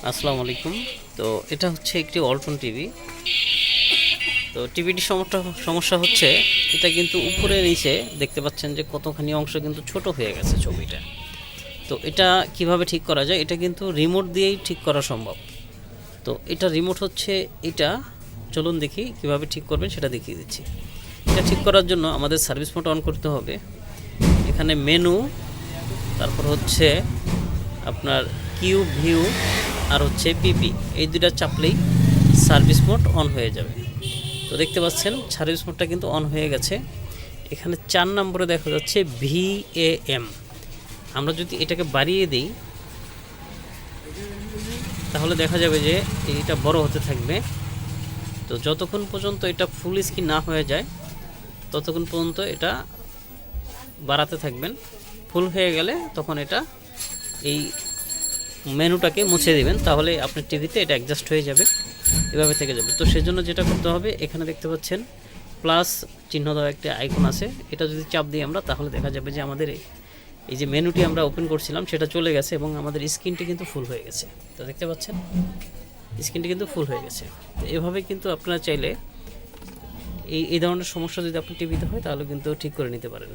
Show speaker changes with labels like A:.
A: আসসালামু আলাইকুম। তো এটা হচ্ছে একটি ওয়ালটন টিভি। তো টিভিটির সমস্যা হচ্ছে এটা কিন্তু উপরে নিচে দেখতে পাচ্ছেন যে কতখানি অংশ কিন্তু ছোট হয়ে গেছে ছবিটা। তো এটা কিভাবে ঠিক করা যায়, এটা কিন্তু রিমোট দিয়েই ঠিক করা সম্ভব। তো এটা রিমোট হচ্ছে এটা, চলুন দেখি কিভাবে ঠিক করবেন সেটা দেখিয়ে দিচ্ছি। এটা ঠিক করার জন্য আমাদের সার্ভিস মোড অন করতে হবে। এখানে মেনু, তারপর হচ্ছে আপনার কিউ ভিউ আর হচ্ছে পিপি, এই দুইটা চাপলেই সার্ভিস মোড অন হয়ে যাবে। তো দেখতে পাচ্ছেন সার্ভিস মোডটা কিন্তু অন হয়ে গেছে। এখানে 4 নম্বরে দেখা যাচ্ছে VAM। আমরা যদি এটাকে বাড়িয়ে দিই তাহলে দেখা যাবে যে এটা বড় হতে থাকবে। তো যতক্ষণ পর্যন্ত এটা ফুল স্ক্রিন না হয়ে যায় ততক্ষণ পর্যন্ত এটা বাড়াতে থাকবেন। ফুল হয়ে গেলে তখন এটা এই মেনুটাকে মুছে দিবেন, তাহলে আপনার টিভিতে এটা অ্যাডজাস্ট হয়ে যাবে, এভাবে থেকে যাবে। তো সেজন্য যেটা করতে হবে, এখানে দেখতে পাচ্ছেন প্লাস চিহ্ন দেওয়া একটা আইকন আছে, এটা যদি চাপ দিই আমরা তাহলে দেখা যাবে যে আমাদের এই যে মেনুটি আমরা ওপেন করছিলাম সেটা চলে গেছে এবং আমাদের স্ক্রিনটি কিন্তু ফুল হয়ে গেছে। তো দেখতে পাচ্ছেন স্ক্রিনটি কিন্তু ফুল হয়ে গেছে। তো এভাবে কিন্তু আপনারা চাইলে এই ধরনের সমস্যা যদি আপনার টিভিতে হয় তাহলে কিন্তু ঠিক করে নিতে পারেন।